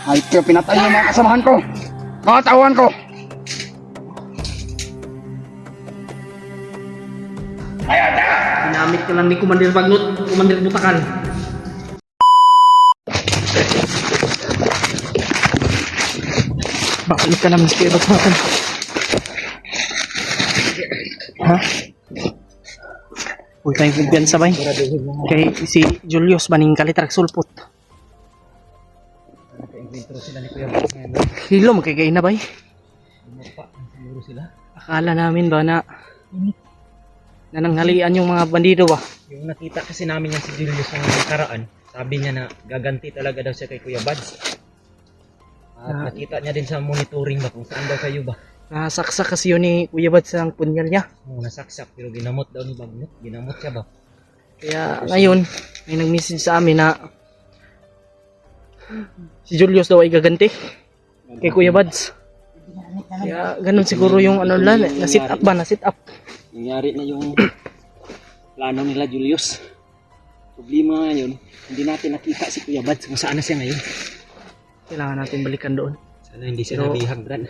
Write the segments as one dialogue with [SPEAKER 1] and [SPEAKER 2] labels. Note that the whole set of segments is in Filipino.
[SPEAKER 1] Ay, kaya pinatay yung mga kasamahan ko. Mga tauhan ko.
[SPEAKER 2] Ginamit ka lang ni Commander Bagnot, Commander Butakan.
[SPEAKER 3] Bakit ka naman sa kaya natin? Ha? Huwag tayong kumpiyansa ba? Kay si Julius maning kalitrak sulpot. Hilo magkagay na ba? Akala namin ba na nananghalian yung mga bandido ba?
[SPEAKER 2] Yung nakita kasi namin yan si Julius ng nakaraan, sabi niya na gaganti talaga daw siya kay Kuya Bads. At nakita niya din sa monitoring ba kung saan daw kayo ba.
[SPEAKER 3] Nasaksak kasi yun ni Kuya Bads ang punyal niya.
[SPEAKER 2] Oo, nasaksak pero ginamot daw ni Bagnot. Ginamot siya ba?
[SPEAKER 3] Kaya ngayon, may nag-message sa amin na si Julius daw ay gaganti kay Kuya Bads. Kaya ganun siguro yung ano lang, na-sit up ba? Na-sit up.
[SPEAKER 2] Nangyari na yung plano nila Julius. Problema ngayon, hindi natin nakita si Kuya Bads kung saan na siya ngayon.
[SPEAKER 3] Kailangan natin balikan doon.
[SPEAKER 2] Sana hindi siya
[SPEAKER 3] Pero,
[SPEAKER 2] nabihag, Brad.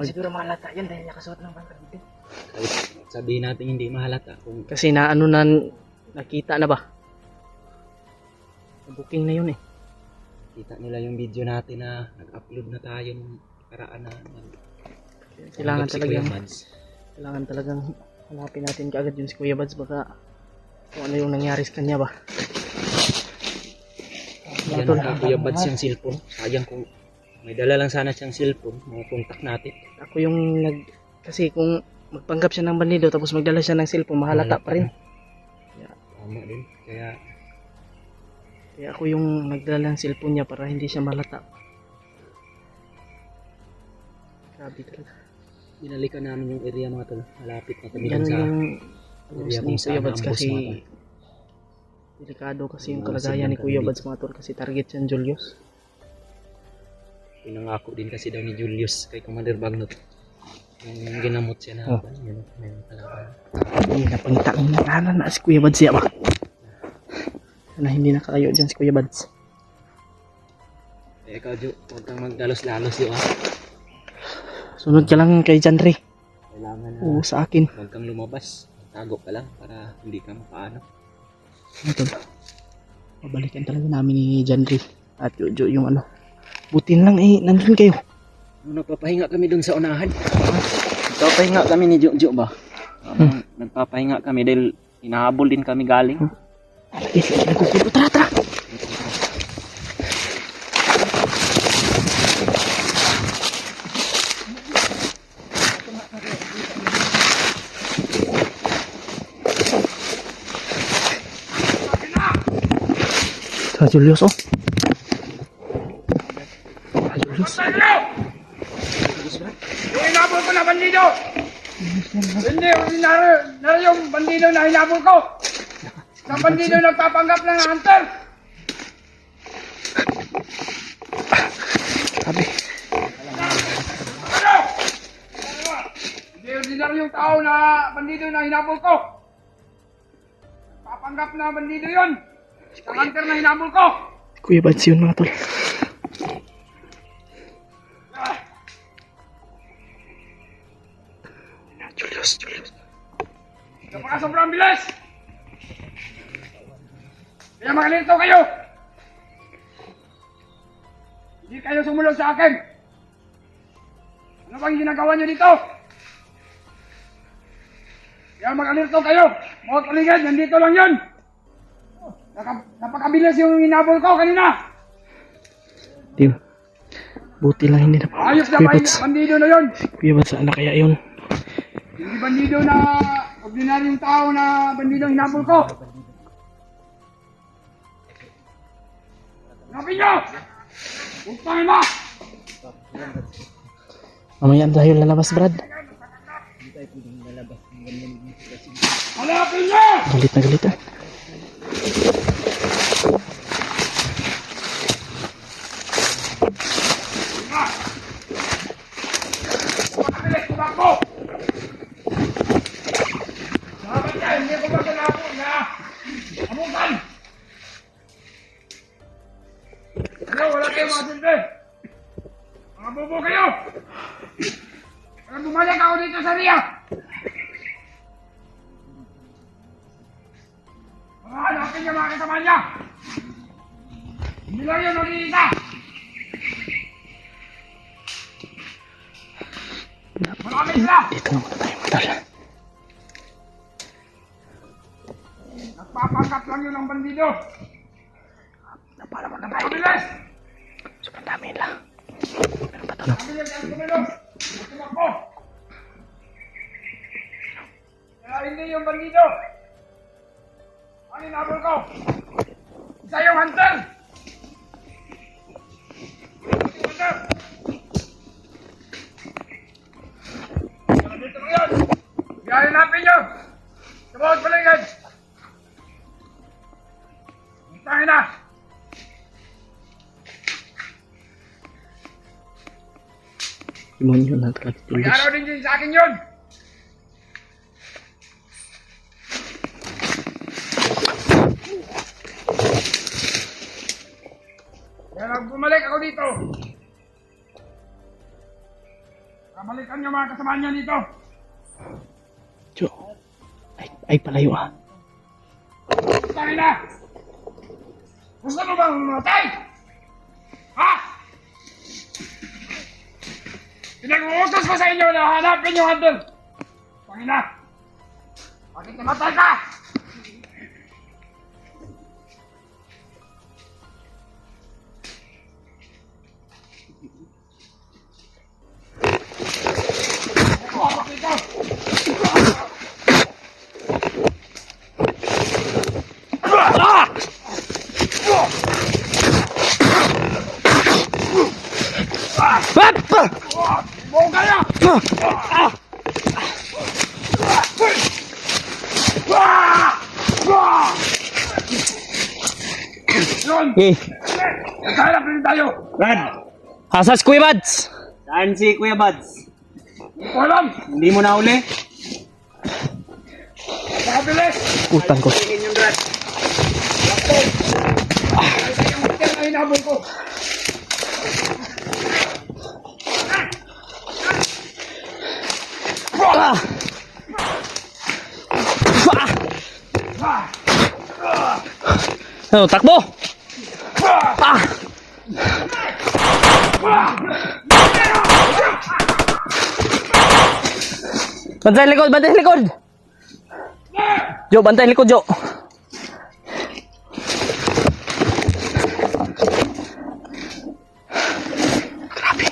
[SPEAKER 3] Siguro mahalata yan dahil nakasuot ng bangkag dito.
[SPEAKER 2] Kahit sabihin natin hindi mahalata kung
[SPEAKER 3] Kasi na ano na nakita na ba? Booking na yun eh.
[SPEAKER 2] kita nila yung video natin na nag-upload na tayo ng karaan na
[SPEAKER 3] Kailangan
[SPEAKER 2] si Kuya
[SPEAKER 3] talagang
[SPEAKER 2] Bads.
[SPEAKER 3] kailangan talagang hanapin natin kaagad yun si Kuya Bads baka kung ano yung nangyari sa kanya ba.
[SPEAKER 2] Yan ang Kuya Bads yung cellphone. Sayang kung may dala lang sana siyang cellphone, mga contact natin.
[SPEAKER 3] Ako yung kasi kung magpanggap siya ng bandido tapos magdala siya ng cellphone mahalata pa rin.
[SPEAKER 2] Tama din. Kaya
[SPEAKER 3] Kaya ako yung nagdala ng cellphone niya para hindi siya malata. Grabe talaga.
[SPEAKER 2] binalikan namin yung area mga tol. Malapit na kami dun
[SPEAKER 3] Ganun
[SPEAKER 2] sa
[SPEAKER 3] yung
[SPEAKER 2] area
[SPEAKER 3] ni
[SPEAKER 2] kung saan
[SPEAKER 3] Kuya Bads
[SPEAKER 2] na-ambush
[SPEAKER 3] kasi
[SPEAKER 2] mga tol.
[SPEAKER 3] delikado kasi yung
[SPEAKER 2] Mga
[SPEAKER 3] kalagayan ni
[SPEAKER 2] silang
[SPEAKER 3] Kuya
[SPEAKER 2] kami
[SPEAKER 3] Bads mga tol kasi target yan Julius.
[SPEAKER 2] Pinangako din kasi daw ni Julius kay Commander Bagnot. Yung ginamot siya na yun, may kalaban.
[SPEAKER 3] Hindi na pangitang na si Kuya Bads siya ba? Sana hindi nakakayo dyan si Kuya Bads.
[SPEAKER 2] Eh ikaw Jo, huwag kang magdalos-lalos yun
[SPEAKER 3] Sunod ka lang kay Janre.
[SPEAKER 2] Kailangan na
[SPEAKER 3] Oo, sa akin.
[SPEAKER 2] huwag kang lumabas. Tago ka lang para hindi ka mapaano.
[SPEAKER 3] Ito. Pabalikan talaga namin ni Janre at Jojo yung ano. Butin lang eh, nandun kayo.
[SPEAKER 2] Nagpapahinga kami dun sa unahan. Nagpapahinga kami ni Jojo ba? Nagpapahinga kami dahil hinahabol din kami galing.
[SPEAKER 3] Nagkukulo. Tara, tara. Sa Julius oh. Sa Julius.
[SPEAKER 1] Yung hinabol ko na bandido! Hindi, ordinaryo yung bandido na hinabol ko! Sa bandido nagpapanggap ng hunter!
[SPEAKER 3] Sabi.
[SPEAKER 1] Ano? Hindi, ordinaryo yung tao na bandido na hinabol ko! Nagpapanggap na bandido yun! Sa hunter na hinabol ko!
[SPEAKER 3] Kuya Bads yun mga tol. Julius.
[SPEAKER 1] Kapag sobrang bilis! Kaya makalito kayo! Hindi kayo sumunod sa akin! Ano bang ginagawa nyo dito? Kaya makalito kayo! Mga kaligid, nandito lang yun! Napakabilis yung hinabol ko kanina!
[SPEAKER 3] Di ba? Buti lang hindi na pa.
[SPEAKER 1] Ayos na
[SPEAKER 3] Kuya
[SPEAKER 1] ba
[SPEAKER 3] Bads.
[SPEAKER 1] bandido na yun?
[SPEAKER 3] Kuya Bads, ano kaya yun?
[SPEAKER 1] Hindi bandido na ordinaryong tao na bandido hinabol ko! Hanapin nyo! Buktahin mo!
[SPEAKER 3] Mamaya tayo lalabas, Brad.
[SPEAKER 1] Hanapin nyo!
[SPEAKER 3] Galit na galit ah.
[SPEAKER 1] Mabilis, tumakbo! ko ba na ako na amukan? Ano, wala kayo mga silbi. Mga bobo kayo. Kaya bumalik ako dito sa riyak. Mga hanapin niyo mga kasama niya. Hindi lang yun nag-iisa. Marami sila.
[SPEAKER 3] Dito na muna tayo, Tol.
[SPEAKER 1] Nagpapangkat lang yun ang bandido.
[SPEAKER 3] Napala mo na tayo.
[SPEAKER 1] Mabilis!
[SPEAKER 3] Sobrang dami nila. Meron pa, Tol.
[SPEAKER 1] Mabilis ang kumilos. Tumakbo. Kaya hindi yung bandido. Ang inabol ko. Isa yung hunter. Hunter. Dito mo yun. Biyahin natin nyo. Sa bawat paligid. Tangin na.
[SPEAKER 3] Demonyo na talaga,
[SPEAKER 1] May
[SPEAKER 3] Julius.
[SPEAKER 1] araw din sa akin yun. Kaya nang bumalik ako dito. Kabalikan niyo mga kasama niyo dito.
[SPEAKER 3] Jo. Ay, palayo ah.
[SPEAKER 1] Tangin na. Gusto mo bang mamatay? Ha? Pinag-uutos ko sa inyo na hanapin yung handle. Tangin na. Bakit namatay ka? Bakit ikaw? Buong kaya! Yun!
[SPEAKER 3] Eh,
[SPEAKER 1] Nagkahanap rin tayo!
[SPEAKER 2] Brad,
[SPEAKER 3] asas Kuya Bads.
[SPEAKER 2] saan si Kuya Buds?
[SPEAKER 1] Hindi ko alam!
[SPEAKER 2] Hindi mo na uli?
[SPEAKER 1] Mabilis!
[SPEAKER 3] Utang ko.
[SPEAKER 2] Tingin yung Brad.
[SPEAKER 1] Ito yung hotel na hinabol ko!
[SPEAKER 3] Ah! Ah! Ano, takbo! Ah! Bantay likod, bantay likod! Jo, bantay likod, Jo! Grabe!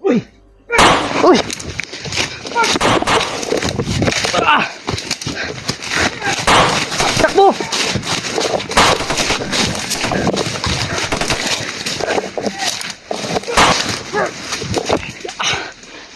[SPEAKER 3] Uy! Uy! Ah! Takbo!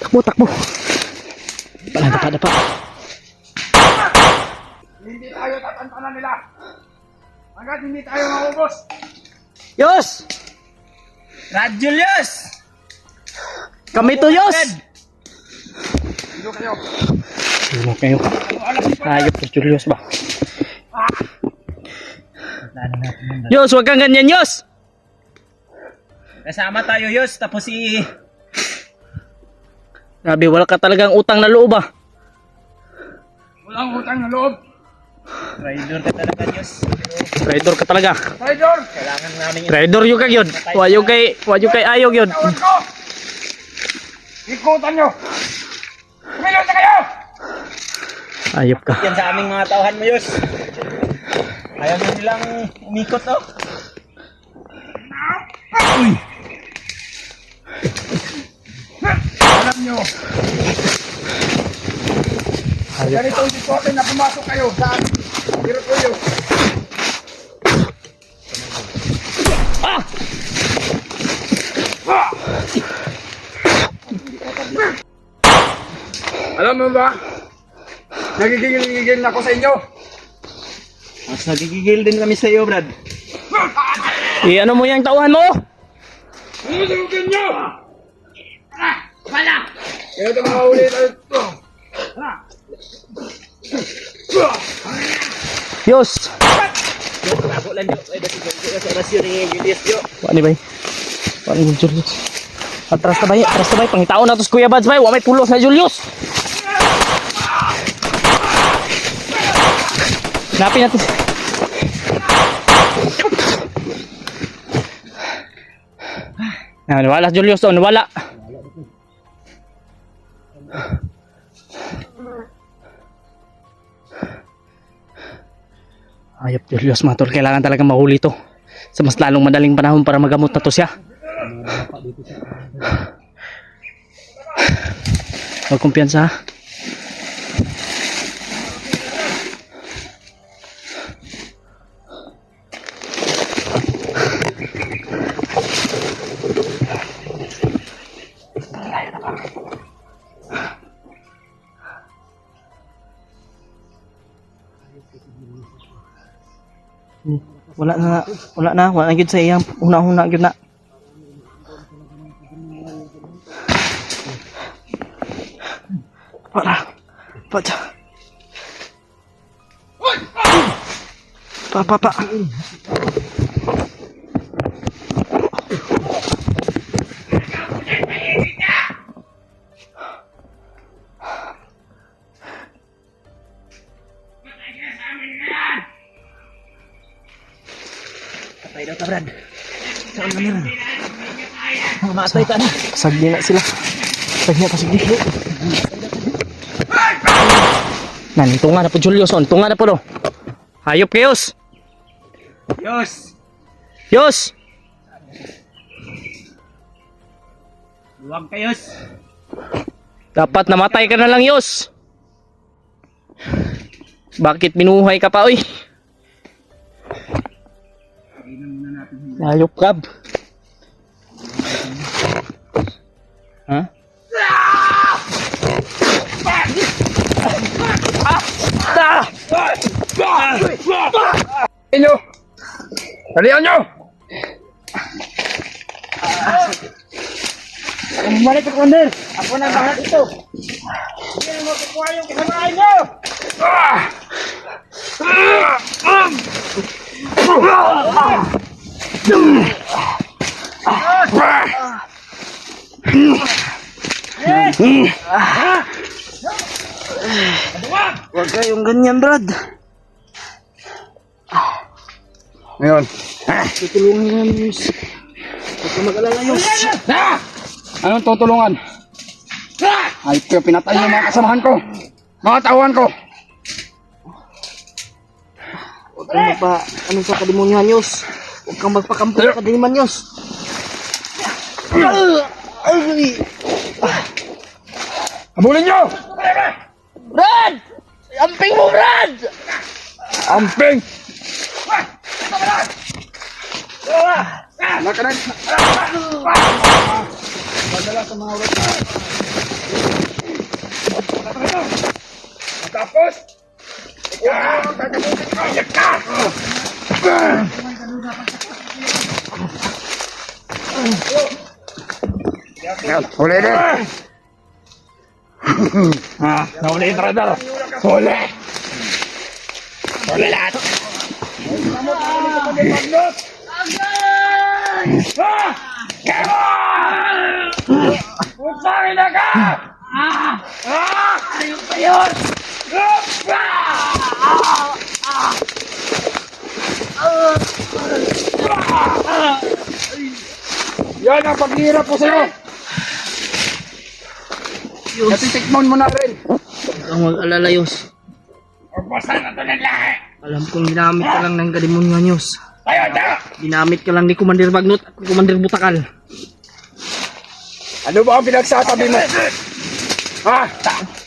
[SPEAKER 3] Takbo, takbo! Dapa.
[SPEAKER 1] Hindi tayo tatantanan nila! Hanggat hindi tayo maubos!
[SPEAKER 3] Yos!
[SPEAKER 2] Brad Julius!
[SPEAKER 3] Kami to, Yos!
[SPEAKER 1] Dito kayo!
[SPEAKER 3] Ano kayo? Ayop si Julius ba? Yos, wag kang ganyan, Yos!
[SPEAKER 2] Kasama tayo, Yus. Tapos si...
[SPEAKER 3] Grabe, wala ka talagang utang na loob ah.
[SPEAKER 1] Walang utang na loob!
[SPEAKER 2] Rider ka talaga, Yus.
[SPEAKER 3] Traidor ka talaga.
[SPEAKER 1] Traidor!
[SPEAKER 2] Kailangan namin yung...
[SPEAKER 3] Traidor yung kag yun. Wayo kay ayog yun.
[SPEAKER 1] Tawad ko! Ikutan nyo! Kumilos na kayo!
[SPEAKER 3] Ayop ka.
[SPEAKER 2] Yan sa aming mga tauhan mo, Yus. Ayaw mo nilang umikot, oh.
[SPEAKER 1] Alam nyo, ganito ang sitwasyon na pumasok kayo sa hirap ko yun.
[SPEAKER 3] Ah!
[SPEAKER 1] Alam mo ba, nagigigil na ako sa inyo.
[SPEAKER 2] Mas nagigigil din kami sa iyo, Brad.
[SPEAKER 3] Ano mo yung tauhan mo?
[SPEAKER 1] Susunugin nyo! Wala! Ito mga uli tayo ito.
[SPEAKER 3] Yos!
[SPEAKER 2] Ako lang yun. Ay, dati ko sa rasyon ni Julius yun.
[SPEAKER 3] Wani bay. Wani ni Julius. Atras na bay, atras na bay. Pangitaon na to sa Kuya Bads bay. Wa may pulos na Julius. Napin natin. Nawala Julius doon, nawala. Ayop Julius mga tol, kailangan talaga mahuli to sa mas lalong madaling panahon para magamot na to siya. Huwag kumpiyansa ha. Wala na gyud sa iyang una-una gyud na. Para. Pa.
[SPEAKER 2] Patay daw ta, Brad. Saan na meron? Mamatay ka na.
[SPEAKER 3] Sagdi na sila. Sagdi. Nan, tunga na po Julius on. Tunga na po do. Hayop kayos. Yos.
[SPEAKER 2] Huwag kayos.
[SPEAKER 3] Dapat namatay ka na lang, Yos. Bakit binuhay ka pa, oy? Hayop kab. Ha?
[SPEAKER 1] Inyo! Dalihan nyo!
[SPEAKER 2] Bumalik ka, Commander. Ako na bahala dito. Hindi na makukuha yung kasamahan nyo.
[SPEAKER 3] Huwag kayong ganyan, Brad.
[SPEAKER 1] Ngayon.
[SPEAKER 3] Tutulungan nyo namin, Yos. Huwag ka mag-alala, Yos.
[SPEAKER 1] Anong tutulungan? Ay, kaya pinatay yung mga kasamahan ko. Mga tauhan ko.
[SPEAKER 3] Huwag kang ano sa kadimonyan, Yos. Huwag kang magpakampo sa kadiliman, Yos.
[SPEAKER 1] Habulin nyo!
[SPEAKER 3] Brad! Amping mo, Brad!
[SPEAKER 1] Amping! Lakaran! Madala sa mga wet. Tapos, ikaw, tatapusin ko, iyak ka! Huli din! Nahuli yung radar! Huli! Huli lahat! Putangin na ka! Ayun pa yun! Yan ang paghihirap ko sa'yo! Natitikmon mo na rin!
[SPEAKER 3] Huwag kang mag-alala, Yos.
[SPEAKER 1] Pagbasan na ito ng lahat!
[SPEAKER 3] Alam kong ginamit ka lang ng kadimonyan, Yos.
[SPEAKER 1] Tayo!
[SPEAKER 3] Ginamit ka lang ni Commander Bagnot at Commander Butakal.
[SPEAKER 1] Ano ba ang pinagsasabi mo? Ha?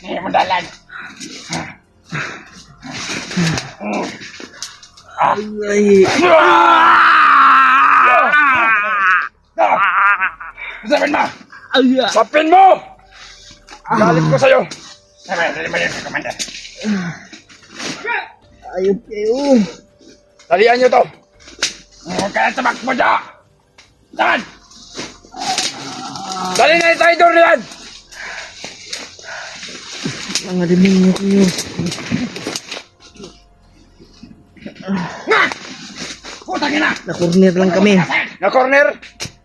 [SPEAKER 1] Hindi mo dalan!
[SPEAKER 3] Ay.
[SPEAKER 1] Sabihin mo!
[SPEAKER 3] Ay.
[SPEAKER 1] Sapin mo! Galit ko sa'yo! Dali mo yun, Commander.
[SPEAKER 3] Ayop kayo.
[SPEAKER 1] Dalihan nyo to! Huwag ka lang tumakbo dyan! Saan? traidor na yan!
[SPEAKER 3] Mga demonyo ko yun.
[SPEAKER 1] Puta ka na!
[SPEAKER 3] Na-corner lang kami.
[SPEAKER 1] Na corner!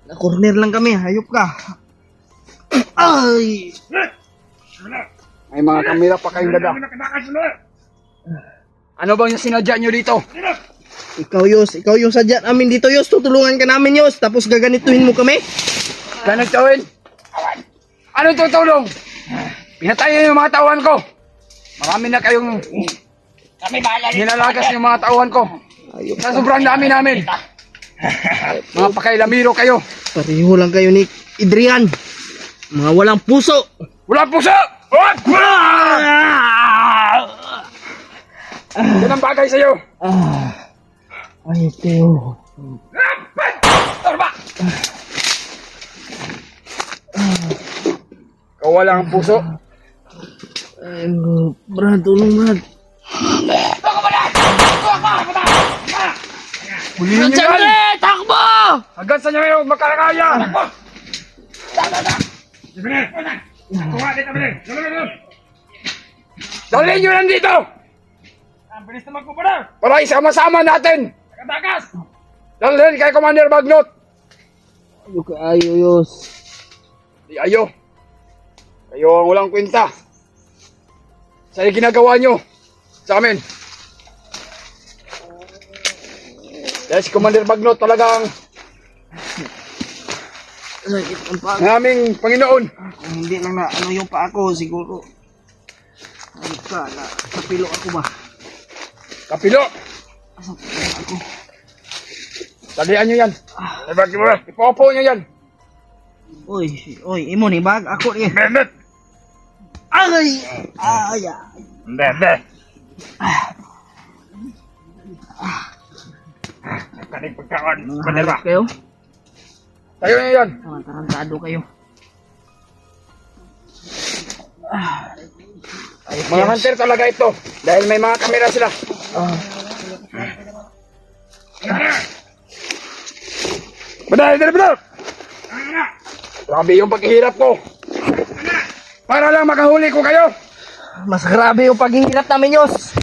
[SPEAKER 3] Na-corner lang kami. Hayop ka. Ay!
[SPEAKER 1] May mga kamera pa kayong dada. Ano bang yung sinadya nyo dito?
[SPEAKER 3] Ikaw, Yos. Ikaw yung sadya namin dito, Yos. Tutulungan ka namin, Yos. Tapos gaganituhin mo kami.
[SPEAKER 1] Ganag tawin? Anong tutulong? Pinatay yung mga tauhan ko. Marami na kayong hinalagas yung mga tauhan ko.
[SPEAKER 3] Hayop.
[SPEAKER 1] Sa sobrang dami namin. Mga pakailamiro kayo.
[SPEAKER 3] Pareho lang kayo ni Adrian. Mga walang puso.
[SPEAKER 1] Wala puso! Yan ang bagay sa'yo.
[SPEAKER 3] Ayop kayo.
[SPEAKER 1] Torba! Ikaw walang puso.
[SPEAKER 3] Ay, Brad, tulong, Brad.
[SPEAKER 1] Hulihin nyo yan!
[SPEAKER 3] Takbo!
[SPEAKER 1] Hanggang sa nyo makalakaya! Dalhin nyo yan dito! Para isama-sama natin! Dalhin kay Commander Bagnot!
[SPEAKER 3] Ayok ka, Yos.
[SPEAKER 1] Di ayo! Kayo ang walang kwenta! Sa ginagawa nyo sa amin! Dahil si Commander Bagnot talagang
[SPEAKER 3] Sakit ang paa.
[SPEAKER 1] ang aming Panginoon!
[SPEAKER 3] Kung hindi lang na ano yung pa ako, siguro. Ayok ka, na kapilo ako ba?
[SPEAKER 1] Kapilo!
[SPEAKER 3] Asa ako?
[SPEAKER 1] Talian nyo yan! Ipopo nyo yan!
[SPEAKER 3] Oy, imo ni bag ako ni.
[SPEAKER 1] Mehmet!
[SPEAKER 3] Ay! Ay!
[SPEAKER 1] Mehmet! Kaning pagkaon!
[SPEAKER 3] Hanap kayo?
[SPEAKER 1] Tayo nyo yan!
[SPEAKER 3] Tarantado kayo.
[SPEAKER 1] Mga hunter talaga ito dahil may mga kamera sila. Benar! Grabe yung paghihirap ko. Para lang makahuli ko kayo.
[SPEAKER 3] Mas grabe yung paghihirap namin, Yos.